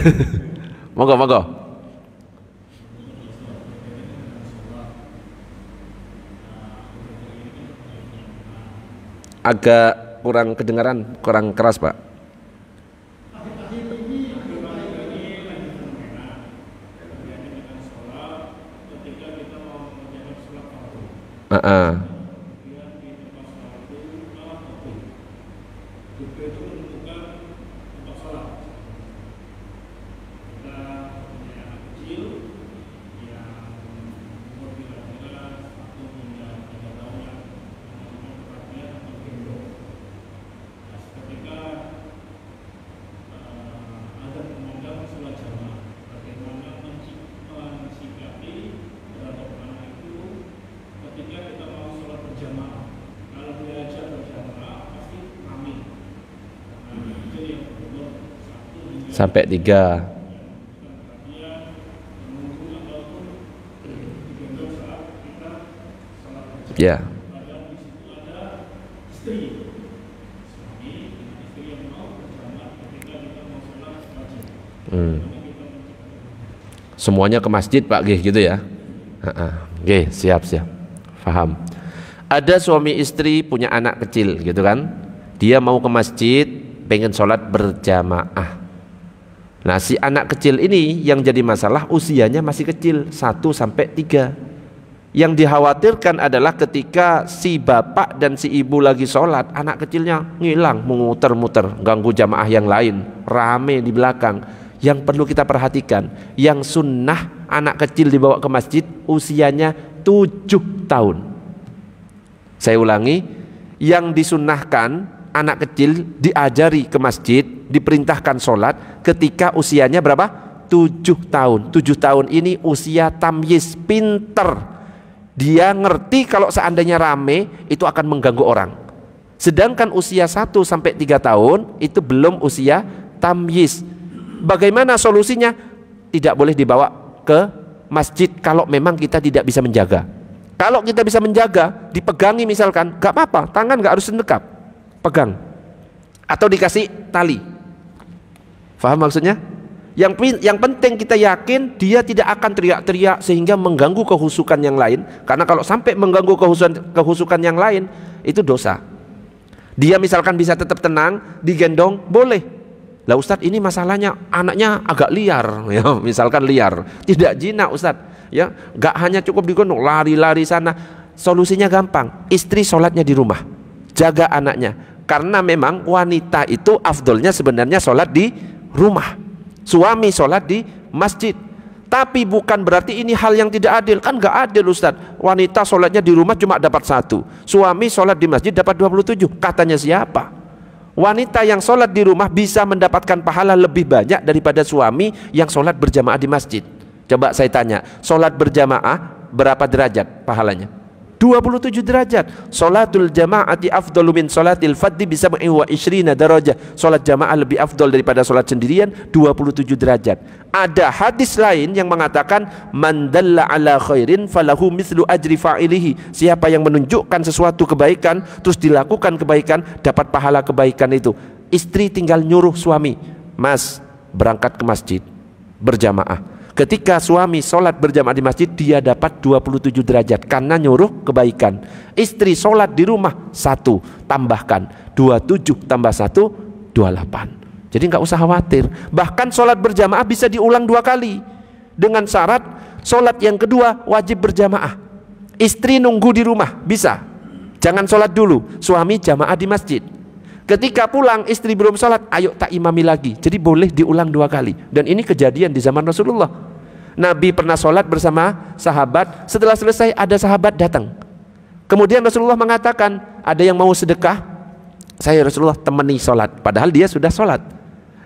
Monggo, monggo. Agak kurang kedengaran, kurang keras, Pak. Sampai 3. Ya. Semuanya ke masjid Pak Gih gitu ya. Gih, siap. Faham. Ada suami istri punya anak kecil gitu kan. Dia mau ke masjid, pengen sholat berjamaah. Nah, si anak kecil ini yang jadi masalah usianya masih kecil, 1 sampai 3. Yang dikhawatirkan adalah ketika si bapak dan si ibu lagi sholat, anak kecilnya ngilang, muter-muter, ganggu jamaah yang lain, rame di belakang. Yang perlu kita perhatikan, yang sunnah anak kecil dibawa ke masjid usianya 7 tahun. Saya ulangi, yang disunnahkan anak kecil diajari ke masjid, diperintahkan sholat ketika usianya berapa? 7 tahun. 7 tahun ini usia tamyiz, pinter. Dia ngerti kalau seandainya rame itu akan mengganggu orang. Sedangkan usia 1 sampai 3 tahun itu belum usia tamyiz. Bagaimana solusinya? Tidak boleh dibawa ke masjid kalau memang kita tidak bisa menjaga. Kalau kita bisa menjaga, dipegangi misalkan, gak apa-apa, tangan gak harus mendekap, pegang. Atau dikasih tali. Faham maksudnya? Yang penting kita yakin dia tidak akan teriak-teriak sehingga mengganggu kehusukan yang lain. Karena kalau sampai mengganggu kehusukan yang lain, itu dosa. Dia misalkan bisa tetap tenang, digendong, boleh. Lah Ustadz, ini masalahnya anaknya agak liar, ya, misalkan liar, tidak jinak Ustadz, ya, gak hanya cukup digendong, lari-lari sana. Solusinya gampang, istri sholatnya di rumah, jaga anaknya. Karena memang wanita itu afdolnya sebenarnya sholat di rumah, suami sholat di masjid. Tapi bukan berarti ini hal yang tidak adil. Kan gak adil Ustadz, wanita sholatnya di rumah cuma dapat 1, suami sholat di masjid dapat 27. Katanya siapa? Wanita yang sholat di rumah bisa mendapatkan pahala lebih banyak daripada suami yang sholat berjamaah di masjid. Coba saya tanya, sholat berjamaah berapa derajat pahalanya? 27 derajat. Sholatul jama'ati afdalu min sholatil fadhi bisa wa ishrina darajah. Sholat jamaah lebih afdal daripada sholat sendirian, 27 derajat. Ada hadis lain yang mengatakan man dalla ala khairin falahu mithlu ajri fa'ilihi. Siapa yang menunjukkan sesuatu kebaikan terus dilakukan kebaikan, dapat pahala kebaikan itu. Istri tinggal nyuruh suami, Mas, berangkat ke masjid berjamaah. Ketika suami sholat berjamaah di masjid, dia dapat 27 derajat karena nyuruh kebaikan. Istri sholat di rumah, 1 tambahkan 27 tambah 1 28. Jadi nggak usah khawatir. Bahkan sholat berjamaah bisa diulang 2 kali dengan syarat sholat yang kedua wajib berjamaah. Istri nunggu di rumah bisa, jangan sholat dulu, suami jamaah di masjid. Ketika pulang istri belum sholat, ayo tak imami lagi. Jadi boleh diulang 2 kali. Dan ini kejadian di zaman Rasulullah. Nabi pernah sholat bersama sahabat. Setelah selesai ada sahabat datang. Kemudian Rasulullah mengatakan, ada yang mau sedekah? Saya Rasulullah temani sholat. Padahal dia sudah sholat,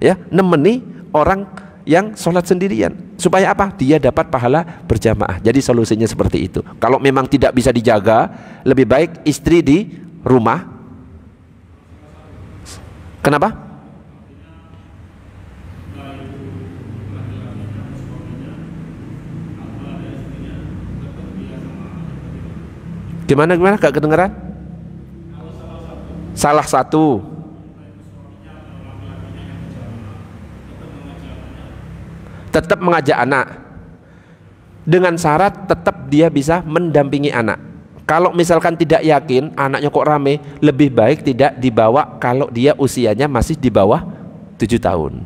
ya, nemeni orang yang sholat sendirian. Supaya apa? Dia dapat pahala berjamaah. Jadi solusinya seperti itu. Kalau memang tidak bisa dijaga, lebih baik istri di rumah. Kenapa? Gimana gak kedengeran? Salah satu tetap mengajak anak dengan syarat tetap dia bisa mendampingi anak. Kalau misalkan tidak yakin anaknya kok rame, lebih baik tidak dibawa kalau dia usianya masih di bawah 7 tahun.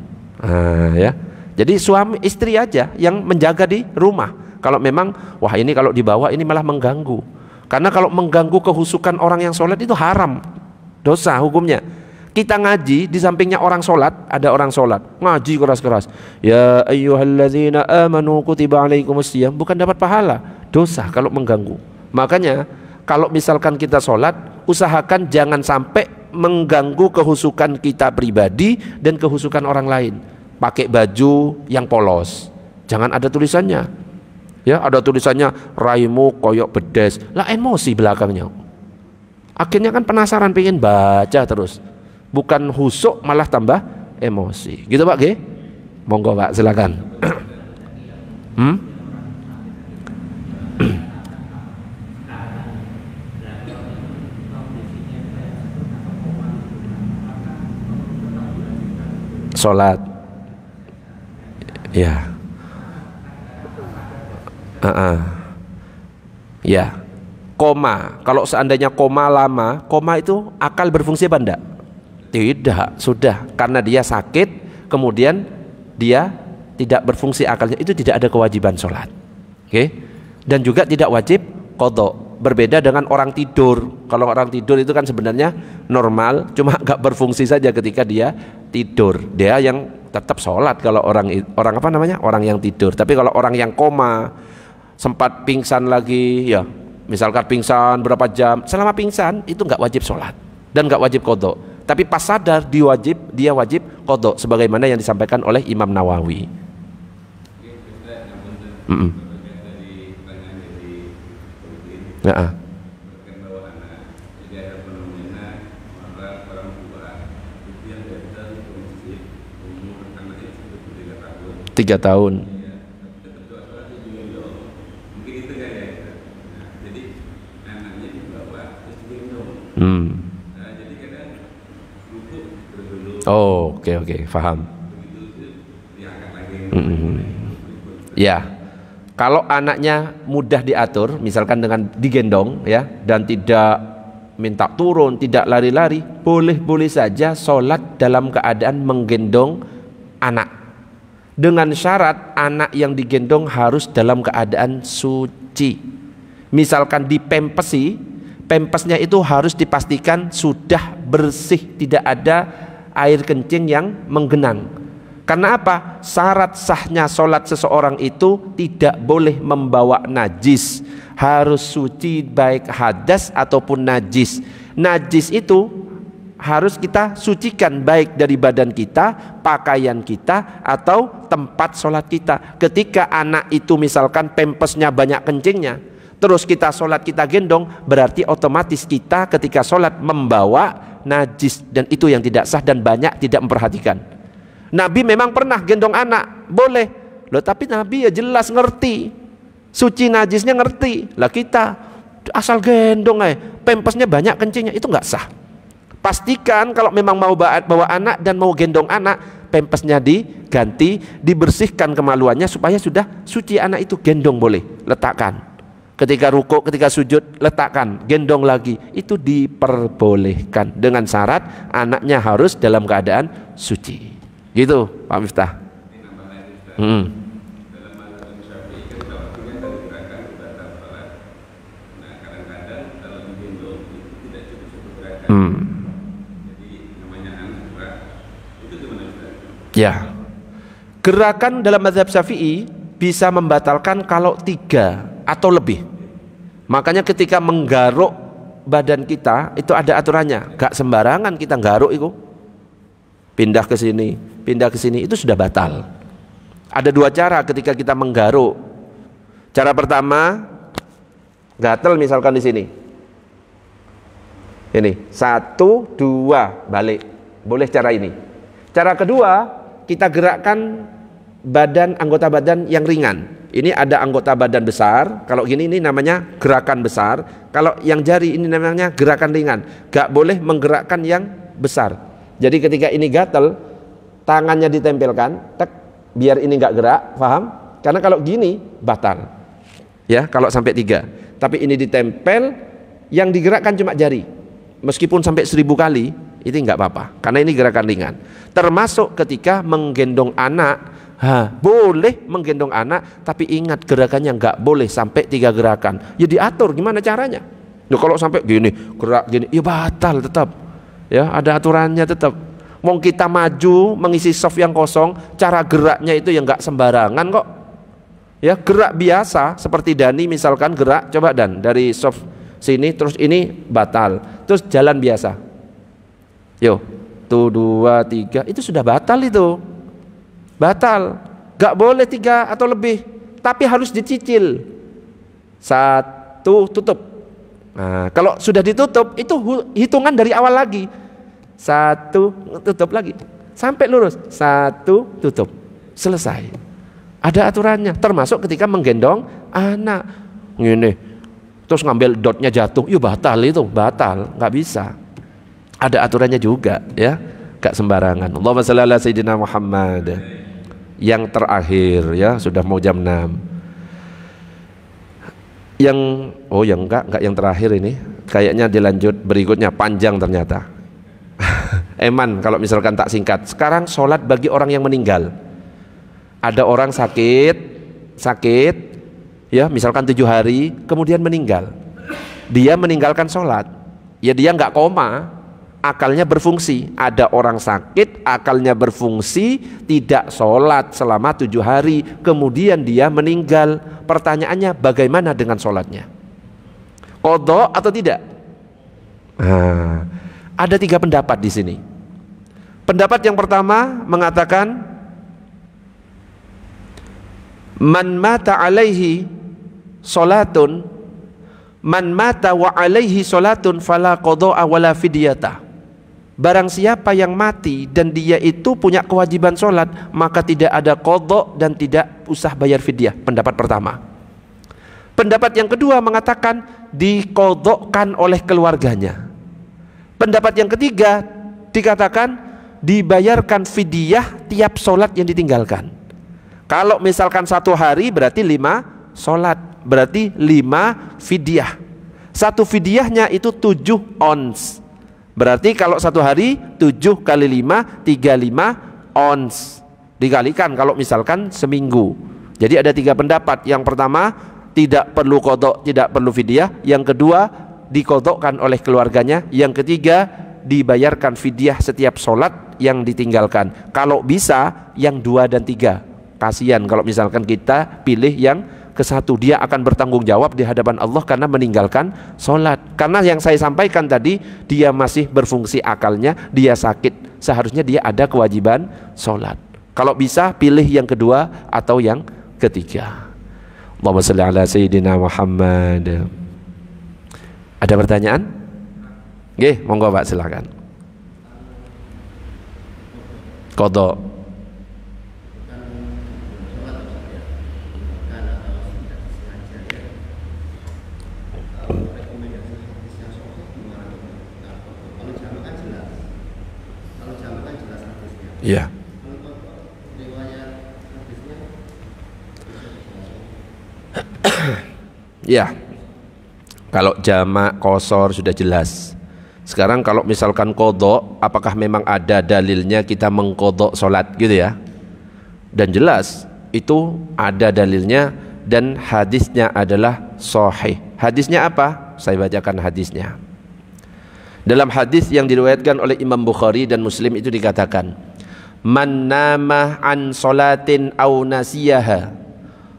Ya. Jadi suami istri aja yang menjaga di rumah. Kalau memang wah ini kalau dibawa ini malah mengganggu. Karena kalau mengganggu kehusukan orang yang sholat itu haram, dosa hukumnya. Kita ngaji di sampingnya orang sholat, ada orang sholat ngaji keras-keras, ya ayyuhalladzina amanu kutiba alaikumusiyam, bukan dapat pahala, dosa kalau mengganggu. Makanya kalau misalkan kita sholat, usahakan jangan sampai mengganggu kehusukan kita pribadi dan kehusukan orang lain. Pakai baju yang polos, jangan ada tulisannya. Ya, ada tulisannya raimu koyok bedes, lah emosi belakangnya. Akhirnya kan penasaran, pengen baca terus. Bukan husuk malah tambah emosi. Gitu Pak G? Monggo Pak, silakan. Sholat. Ya. Ya, koma. Kalau seandainya koma lama, koma itu akal berfungsi apa enggak? Tidak, sudah. Karena dia sakit, kemudian dia tidak berfungsi akalnya, itu tidak ada kewajiban sholat. Oke? Dan juga tidak wajib qadha. Berbeda dengan orang tidur. Kalau orang tidur itu kan sebenarnya normal, cuma nggak berfungsi saja ketika dia tidur. Dia yang tetap sholat kalau orang apa namanya? Orang yang tidur. Tapi kalau orang yang koma, sempat pingsan lagi, ya misalkan pingsan berapa jam, selama pingsan itu nggak wajib sholat dan nggak wajib qadha. Tapi pas sadar dia wajib qadha, sebagaimana yang disampaikan oleh Imam Nawawi. 3 tahun. Oh, oke, paham. Ya, kalau anaknya mudah diatur, misalkan dengan digendong ya, dan tidak minta turun, tidak lari-lari, boleh-boleh saja sholat dalam keadaan menggendong anak. Dengan syarat anak yang digendong harus dalam keadaan suci. Misalkan dipempesi, pempesnya itu harus dipastikan sudah bersih, tidak ada air kencing yang menggenang. Karena apa? Syarat sahnya sholat seseorang itu tidak boleh membawa najis, harus suci baik hadas ataupun najis. Najis itu harus kita sucikan baik dari badan kita, pakaian kita, atau tempat sholat kita. Ketika anak itu misalkan pempesnya banyak kencingnya, terus kita sholat kita gendong, berarti otomatis kita ketika sholat membawa najis, dan itu yang tidak sah dan banyak tidak memperhatikan. Nabi memang pernah gendong anak, boleh loh, tapi Nabi ya jelas ngerti suci najisnya, ngerti lah. Kita asal gendong pempesnya banyak kencingnya, itu nggak sah. Pastikan kalau memang mau bawa anak dan mau gendong anak, pempesnya diganti, dibersihkan kemaluannya supaya sudah suci anak itu. Gendong boleh, letakkan. Ketika rukuk, ketika sujud, letakkan, gendong lagi, itu diperbolehkan dengan syarat anaknya harus dalam keadaan suci. Gitu, Pak Miftah. Ya, gerakan dalam mazhab Syafi'i bisa membatalkan kalau 3 atau lebih. Makanya ketika menggaruk badan kita itu ada aturannya, gak sembarangan kita garuk itu. Pindah ke sini, itu sudah batal. Ada 2 cara ketika kita menggaruk. Cara pertama, gatel misalkan di sini. Ini 1, 2, balik. Boleh cara ini. Cara kedua, kita gerakkan anggota badan yang ringan. Ini ada anggota badan besar, kalau gini ini namanya gerakan besar. Kalau yang jari ini namanya gerakan ringan. Gak boleh menggerakkan yang besar. Jadi ketika ini gatel, tangannya ditempelkan, tek, biar ini gak gerak, paham? Karena kalau gini batal. Ya, kalau sampai 3. Tapi ini ditempel, yang digerakkan cuma jari. Meskipun sampai 1000 kali, itu nggak apa-apa. Karena ini gerakan ringan. Termasuk ketika menggendong anak. Boleh menggendong anak, tapi ingat gerakannya nggak boleh sampai 3 gerakan. Ya diatur gimana caranya. Nah, kalau sampai gini, gerak gini, ya batal tetap. Ya ada aturannya tetap. Mau kita maju mengisi soft yang kosong, cara geraknya itu yang nggak sembarangan kok. Ya gerak biasa seperti Dani misalkan gerak, coba Dan dari soft sini terus ini batal, terus jalan biasa. Yo, 1, 2, 3, itu sudah batal itu. Batal, gak boleh 3 atau lebih, tapi harus dicicil. 1, tutup. Nah, kalau sudah ditutup, itu hitungan dari awal lagi. 1, tutup lagi, sampai lurus. 1, tutup, selesai. Ada aturannya, termasuk ketika menggendong anak. Gini, terus ngambil dotnya jatuh, yuk batal itu, batal, nggak bisa. Ada aturannya juga, ya, gak sembarangan. Allahumma shalli ala sayyidina Muhammad. Yang terakhir, ya, sudah mau jam 6. Yang enggak yang terakhir ini. Kayaknya dilanjut berikutnya, panjang ternyata. Eman kalau misalkan tak singkat. Sekarang sholat bagi orang yang meninggal. Ada orang sakit, ya, misalkan 7 hari, kemudian meninggal. Dia meninggalkan sholat. Ya dia nggak koma, akalnya berfungsi. Ada orang sakit, akalnya berfungsi, tidak sholat selama 7 hari, kemudian dia meninggal. Pertanyaannya, bagaimana dengan sholatnya? Qadha atau tidak? Nah, ada 3 pendapat di sini. Pendapat yang pertama mengatakan, man mata alaihi sholatun, man mata wa alaihi sholatun fala qadha wala fidyata. Barang siapa yang mati dan dia itu punya kewajiban sholat, maka tidak ada qadha dan tidak usah bayar fidyah. Pendapat pertama. Pendapat yang kedua mengatakan diqadhakan oleh keluarganya. Pendapat yang ketiga dikatakan dibayarkan fidyah tiap sholat yang ditinggalkan. Kalau misalkan 1 hari berarti 5 sholat, berarti 5 fidyah. Satu fidyahnya itu 7 ons. Berarti kalau 1 hari 7 kali 5 35 ons. Dikalikan kalau misalkan seminggu. Jadi ada 3 pendapat. Yang pertama tidak perlu qadha, tidak perlu fidyah. Yang kedua diqadhakan oleh keluarganya. Yang ketiga dibayarkan fidyah setiap sholat yang ditinggalkan. Kalau bisa yang 2 dan 3. Kasihan kalau misalkan kita pilih yang ke-1, dia akan bertanggung jawab di hadapan Allah karena meninggalkan sholat. Karena yang saya sampaikan tadi, dia masih berfungsi akalnya, dia sakit, seharusnya dia ada kewajiban sholat. Kalau bisa pilih yang kedua atau yang ketiga. Allahumma shalli ala sayyidina Muhammad. Ada pertanyaan? Oke, monggo Pak, silakan. Qadha. Iya. Ya. Kalau jamak qasar sudah jelas. Sekarang kalau misalkan qadha, apakah memang ada dalilnya kita mengqadha salat gitu ya? Dan jelas itu ada dalilnya dan hadisnya adalah sahih. Hadisnya apa? Saya bacakan hadisnya. Dalam hadis yang diriwayatkan oleh Imam Bukhari dan Muslim itu dikatakan, man nama an salatin aw nasiyaha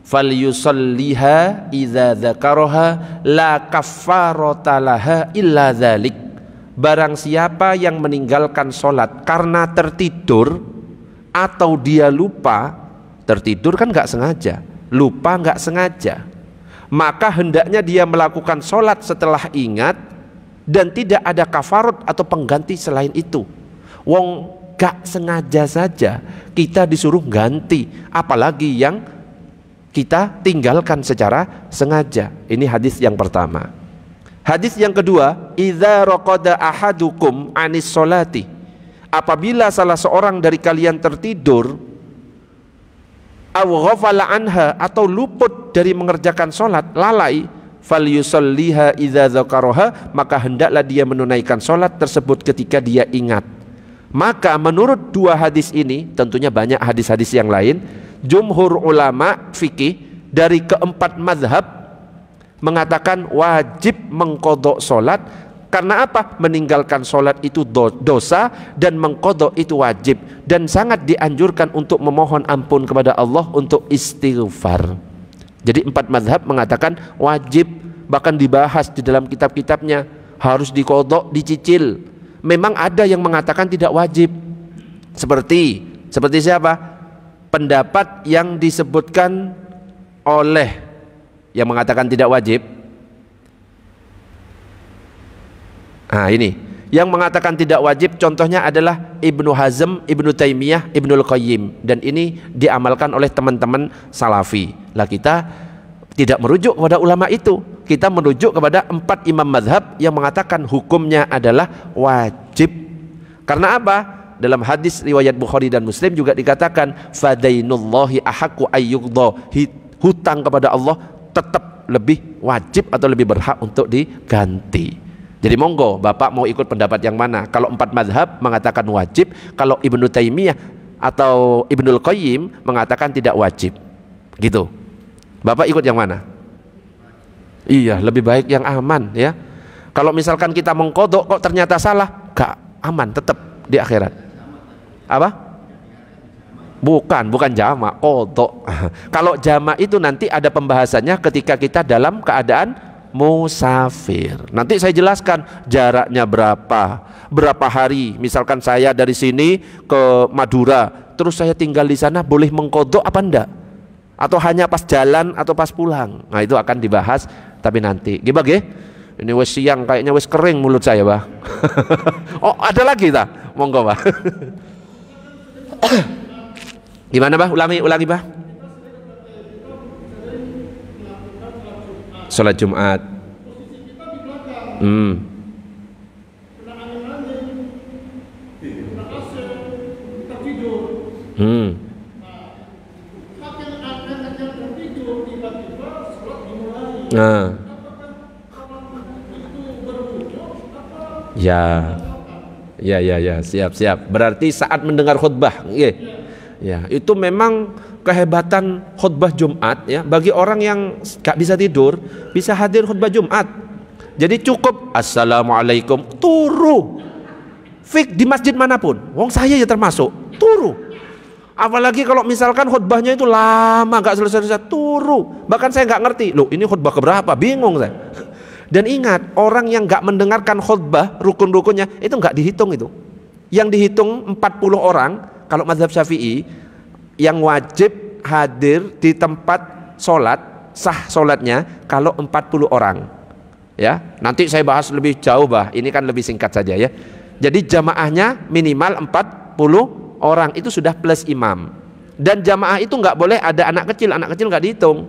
falyusalliha idza dzakaraha la kaffarata laha illa dzalik. Barang siapa yang meninggalkan salat karena tertidur atau dia lupa, tertidur kan enggak sengaja, lupa enggak sengaja, maka hendaknya dia melakukan salat setelah ingat dan tidak ada kafarat atau pengganti selain itu. Wong gak sengaja saja kita disuruh ganti, apalagi yang kita tinggalkan secara sengaja. Ini hadis yang pertama. Hadis yang kedua, idza raqada ahadukum anis sholati, apabila salah seorang dari kalian tertidur, aw ghafala anha, atau luput dari mengerjakan sholat, lalai, falyusalliha idza dzakaraha, maka hendaklah dia menunaikan sholat tersebut ketika dia ingat. Maka menurut 2 hadis ini, tentunya banyak hadis-hadis yang lain, jumhur ulama fikih dari keempat mazhab mengatakan wajib mengqadha sholat. Karena apa? Meninggalkan sholat itu dosa dan mengqadha itu wajib, dan sangat dianjurkan untuk memohon ampun kepada Allah, untuk istighfar. Jadi 4 mazhab mengatakan wajib, bahkan dibahas di dalam kitab-kitabnya, harus diqadha, dicicil. Memang ada yang mengatakan tidak wajib. Seperti siapa? Pendapat yang disebutkan oleh yang mengatakan tidak wajib. Nah, ini yang mengatakan tidak wajib contohnya adalah Ibnu Hazm, Ibnu Taimiyah, Ibnul Qayyim, dan ini diamalkan oleh teman-teman salafi. Lah kita tidak merujuk kepada ulama itu, kita merujuk kepada 4 imam mazhab yang mengatakan hukumnya adalah wajib. Karena apa? Dalam hadis riwayat Bukhari dan Muslim juga dikatakan fadainullahi ahaqqu ayyuqdha, hutang kepada Allah tetap lebih wajib atau lebih berhak untuk diganti. Jadi monggo Bapak mau ikut pendapat yang mana? Kalau 4 mazhab mengatakan wajib, kalau Ibnu Taimiyah atau Ibnul Qayyim mengatakan tidak wajib. Gitu. Bapak ikut yang mana? Iya, lebih baik yang aman ya. Kalau misalkan kita mengqadha kok ternyata salah, gak aman tetap di akhirat. Apa? Bukan jamak, qadha. Kalau jamak itu nanti ada pembahasannya ketika kita dalam keadaan musafir. Nanti saya jelaskan jaraknya berapa hari. Misalkan saya dari sini ke Madura, terus saya tinggal di sana, boleh mengqadha apa enggak? Atau hanya pas jalan atau pas pulang? Nah, itu akan dibahas tapi nanti. Gimana? Ini wis siang kayaknya wis kering mulut saya, Bah. Oh, ada lagi tak? Monggo, Bah. Gimana, Bah? Ulangi, Bah. Sholat Jumat. Nah, ya, siap. Berarti saat mendengar khutbah, ya, itu memang kehebatan khutbah Jumat ya. Bagi orang yang gak bisa tidur, bisa hadir khutbah Jumat. Jadi cukup assalamualaikum, turu. Fik di masjid manapun. Wong saya ya termasuk, turu. Apalagi kalau misalkan khutbahnya itu lama gak selesai-selesai, turu. Bahkan saya gak ngerti, loh ini khutbah keberapa, bingung saya. Dan ingat, orang yang gak mendengarkan khutbah rukun-rukunnya itu gak dihitung itu. Yang dihitung 40 orang kalau mazhab Syafi'i yang wajib hadir di tempat sholat, sah sholatnya kalau 40 orang. Ya, nanti saya bahas lebih jauh, Bah. Ini kan lebih singkat saja ya. Jadi jamaahnya minimal 40 orang, itu sudah plus imam. Dan jamaah itu nggak boleh ada anak kecil nggak dihitung,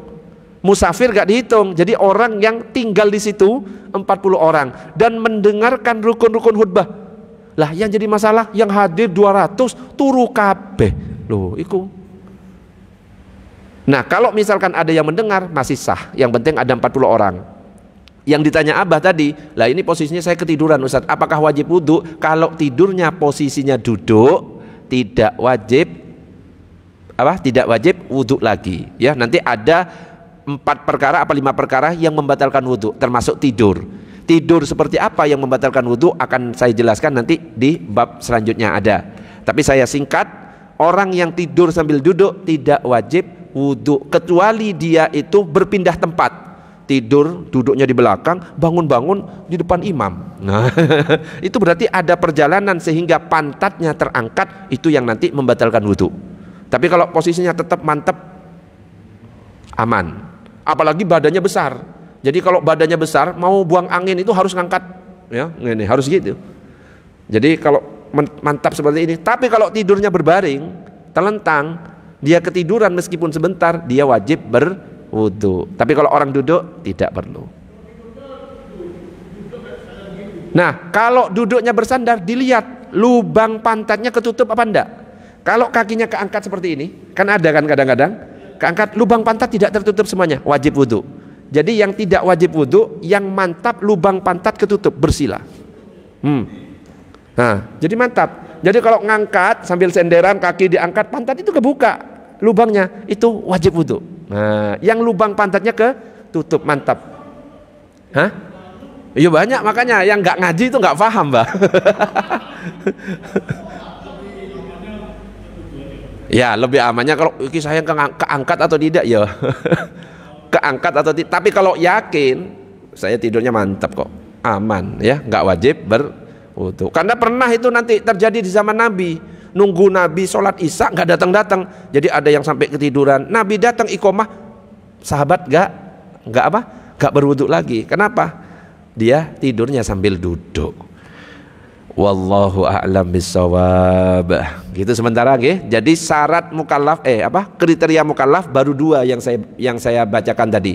musafir nggak dihitung. Jadi orang yang tinggal di situ 40 orang dan mendengarkan rukun-rukun khutbah. Lah yang jadi masalah yang hadir 200 turu kabeh. Loh, iku. Nah, kalau misalkan ada yang mendengar masih sah. Yang penting ada 40 orang. Yang ditanya Abah tadi, lah ini posisinya saya ketiduran, Ustaz. Apakah wajib wudhu? Kalau tidurnya posisinya duduk, tidak wajib tidak wajib wudhu lagi ya. Nanti ada 4 perkara apa 5 perkara yang membatalkan wudhu, termasuk tidur. Tidur seperti apa yang membatalkan wudhu akan saya jelaskan nanti di bab selanjutnya ada. Tapi saya singkat, orang yang tidur sambil duduk tidak wajib wudhu kecuali dia itu berpindah tempat. Tidur duduknya di belakang, bangun-bangun di depan imam. Nah, itu berarti ada perjalanan sehingga pantatnya terangkat, itu yang nanti membatalkan wudhu. Tapi kalau posisinya tetap mantap, aman. Apalagi badannya besar. Jadi kalau badannya besar, mau buang angin itu harus ngangkat, ya, ini harus gitu. Jadi kalau mantap seperti ini. Tapi kalau tidurnya berbaring, telentang, dia ketiduran meskipun sebentar, dia wajib berwudu. Tapi kalau orang duduk tidak perlu. Nah, kalau duduknya bersandar, dilihat lubang pantatnya ketutup apa enggak. Kalau kakinya keangkat seperti ini, kan ada kan kadang-kadang keangkat, lubang pantat tidak tertutup semuanya, wajib wudu. Jadi yang tidak wajib wudu, yang mantap lubang pantat ketutup, bersila. Nah, jadi mantap. Jadi kalau ngangkat sambil senderan, kaki diangkat, pantat itu kebuka lubangnya, itu wajib wudu. Nah, yang lubang pantatnya ketutup, mantap. Hah? Iya banyak, makanya yang nggak ngaji itu nggak paham, Mbak. Ya lebih amannya kalau saya keangkat atau tidak ya. Keangkat atau tidak. Tapi kalau yakin saya tidurnya mantap kok, aman ya, nggak wajib berwudu. Karena pernah itu nanti terjadi di zaman Nabi. Nunggu Nabi sholat isya nggak datang-datang, jadi ada yang sampai ketiduran. Nabi datang iqomah, sahabat nggak berwudu lagi. Kenapa? Dia tidurnya sambil duduk. Wallahu a'lam bissawab. Gitu sementara nggih. Jadi syarat mukallaf kriteria mukallaf baru 2 yang saya bacakan tadi.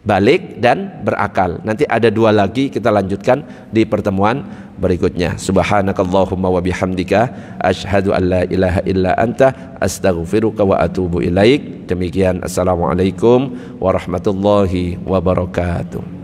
Balik dan berakal. Nanti ada 2 lagi kita lanjutkan di pertemuan berikutnya. Subhanakallahumma wa bihamdika asyhadu an la ilaha illa anta astaghfiruka wa atubu ilaik. Demikian, assalamualaikum warahmatullahi wabarakatuh.